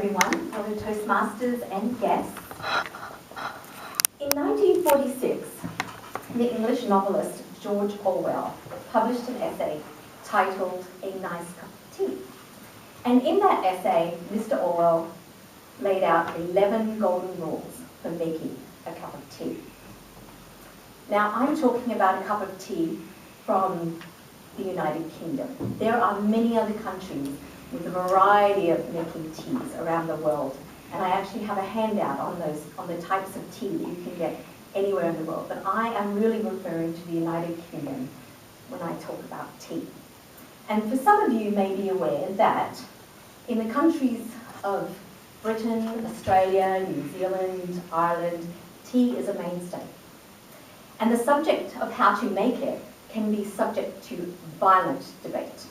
Everyone, fellow Toastmasters and guests. In 1946, the English novelist George Orwell published an essay titled A Nice Cup of Tea. And in that essay, Mr. Orwell laid out 11 golden rules for making a cup of tea. Now, I'm talking about a cup of tea from the United Kingdom. There are many other countries with a variety of making teas around the world. And I actually have a handout on the types of tea that you can get anywhere in the world. But I am really referring to the United Kingdom when I talk about tea. And for some of you may be aware that in the countries of Britain, Australia, New Zealand, Ireland, tea is a mainstay. And the subject of how to make it can be subject to violent debate.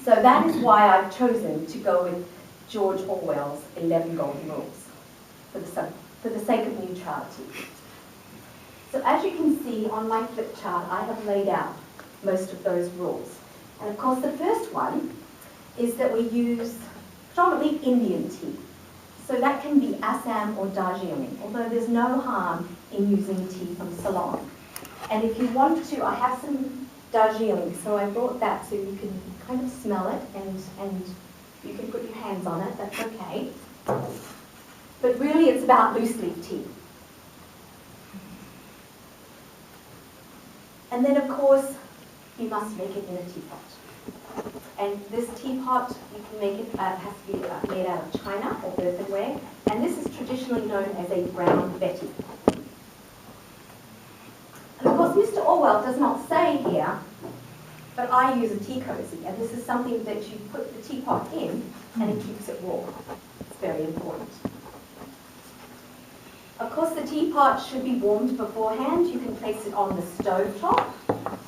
So that is why I've chosen to go with George Orwell's 11 Golden Rules for the sake of neutrality. So as you can see on my flip chart, I have laid out most of those rules. And of course the first one is that we use predominantly Indian tea. So that can be Assam or Darjeeling, although there's no harm in using tea from Ceylon. And if you want to, I have some Darjeeling, so I brought that so you can kind of smell it and you can put your hands on it, that's okay. But really it's about loose leaf tea. And then of course, you must make it in a teapot. And this teapot, you can make it, has to be made out of china or earthenware, and this is traditionally known as a brown Betty. And of course, Mr. Orwell does not say here, but I use a tea cozy, and this is something that you put the teapot in, and it keeps it warm. It's very important. Of course, the teapot should be warmed beforehand. You can place it on the stove top,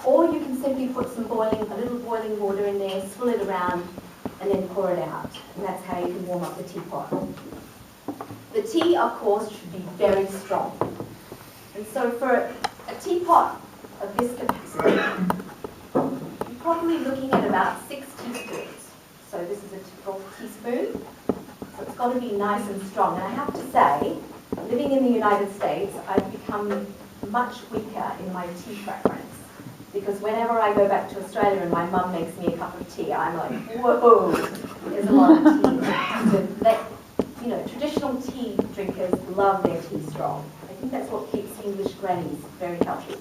or you can simply put a little boiling water in there, swill it around, and then pour it out. And that's how you can warm up the teapot. The tea, of course, should be very strong. And so for a teapot of this capacity, you're probably looking at about 6 teaspoons. So this is a typical teaspoon. So it's got to be nice and strong. And I have to say, living in the United States, I've become much weaker in my tea preference. Because whenever I go back to Australia and my mum makes me a cup of tea, I'm like, whoa, there's a lot of tea. Traditional tea drinkers love their tea strong. I think that's what keeps English grannies very healthy.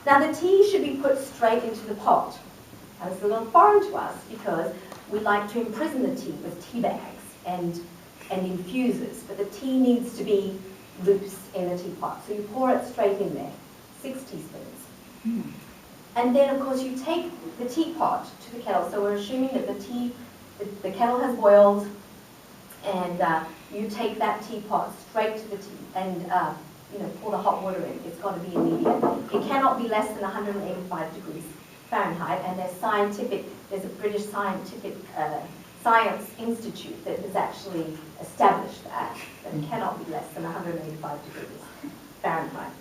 Now the tea should be put straight into the pot. Now it's a little foreign to us because we like to imprison the tea with tea bags and infusers, but the tea needs to be loose in a teapot. So you pour it straight in there, 6 teaspoons. And then of course you take the teapot to the kettle. So we're assuming that the kettle has boiled, and you take that teapot straight to the tea and pour the hot water in. It's got to be immediate. It cannot be less than 185 degrees Fahrenheit, and there's a British Science Institute that has actually established that it cannot be less than 185 degrees Fahrenheit.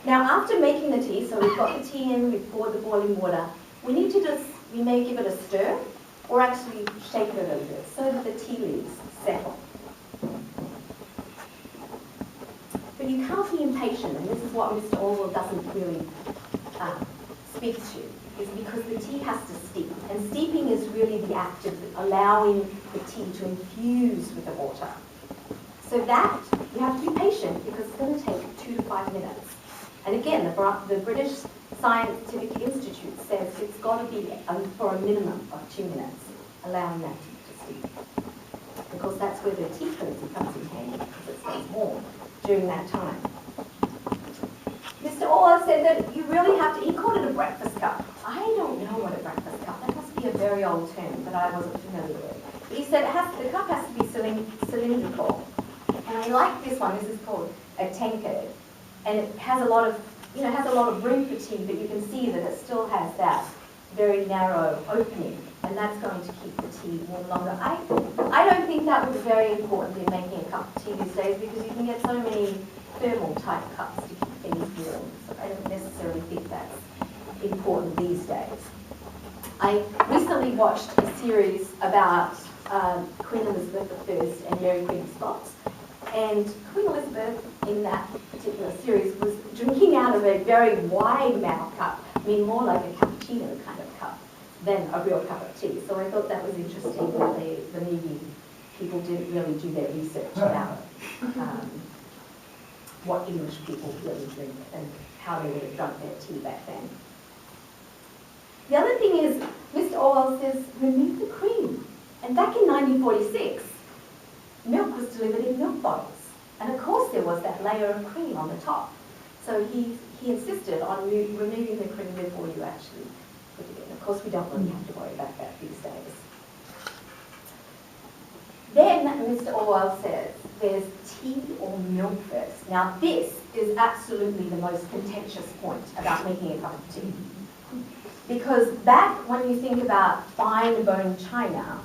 Now after making the tea, so we've got the tea in, we've poured the boiling water, we may give it a stir, or actually shake it a little bit so that the tea leaves settle. But you can't be impatient, and this is what Mr. Orwell doesn't really speak to, is because the tea has to steep. And steeping is really the act of allowing the tea to infuse with the water. So that, you have to be patient because it's going to take 2 to 5 minutes. And again, the British Scientific Institute says it's got to be for a minimum of 2 minutes, allowing that tea to steep. Of course, that's where the tea cozy comes in handy because it stays warm during that time. Mr. Orwell said that you really have to, he called it a breakfast cup. I don't know what a breakfast cup, that must be a very old term that I wasn't familiar with. But he said the cup has to be cylindrical. And I like this one, this is called a tankard. And it has a lot of room for tea, but you can see that it still has that very narrow opening, and that's going to keep the tea warm longer. I don't think that was very important in making a cup of tea these days because you can get so many thermal type cups to keep things warm. So I don't necessarily think that's important these days. I recently watched a series about Queen Elizabeth I and Mary Queen of Scots. And Queen Elizabeth, in that particular series, was drinking out of a very wide mouth cup, I mean more like a cappuccino kind of cup than a real cup of tea. So I thought that was interesting that the Navy people didn't really do their research about what English people really drink and how they would have drunk their tea back then. The other thing is, Mr. Orwell says, remove the cream. And back in 1946, milk was delivered in milk bottles. And of course there was that layer of cream on the top. So he insisted on removing the cream before you actually put it in. Of course we don't really have to worry about that these days. Then Mr. Orwell says, there's tea or milk first. Now this is absolutely the most contentious point about making a cup of tea. Because back when you think about fine bone china,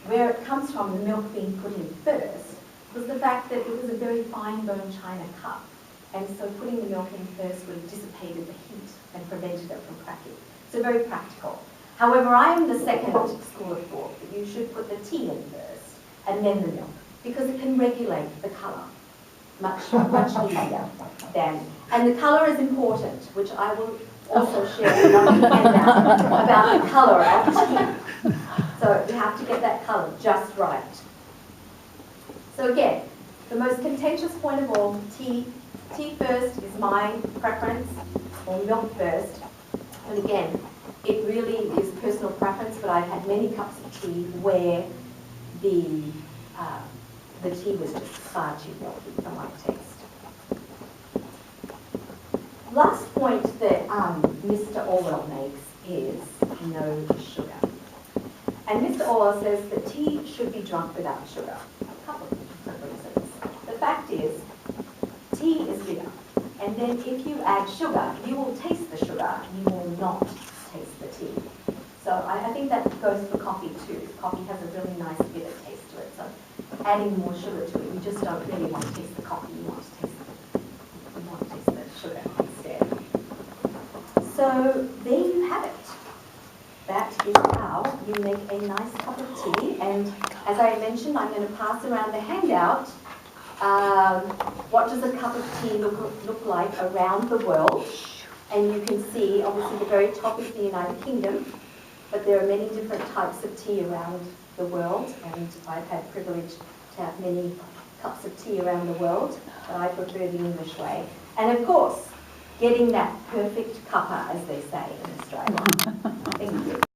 where it comes from, the milk being put in first, was the fact that it was a very fine bone china cup. And so putting the milk in first would have dissipated the heat and prevented it from cracking. So very practical. However, I am the second school of thought that you should put the tea in first and then the milk, because it can regulate the colour much easier than. And the colour is important, which I will also share another handout about the colour of tea. So you have to get that colour just right. So again, the most contentious point of all, tea first is my preference, or milk first. And again, it really is personal preference, but I've had many cups of tea where the tea was just far too milky for my taste. Last point that Mr. Orwell makes is no sugar. And Mr. Orwell says that tea should be drunk without sugar. A couple of different reasons. The fact is, tea is bitter. And then if you add sugar, you will taste the sugar, you will not taste the tea. So I think that goes for coffee too. Coffee has a really nice bitter taste to it. So adding more sugar to it, you just don't really want to taste the coffee, you want to taste the sugar instead. So there you have it. That is how you make a nice cup of tea. And as I mentioned, I'm going to pass around the handout. What does a cup of tea look like around the world? And you can see, obviously, the very top is the United Kingdom, but there are many different types of tea around the world, and I've had privilege to have many cups of tea around the world, but I prefer the English way. And of course, getting that perfect cuppa, as they say in Australia. Thank you.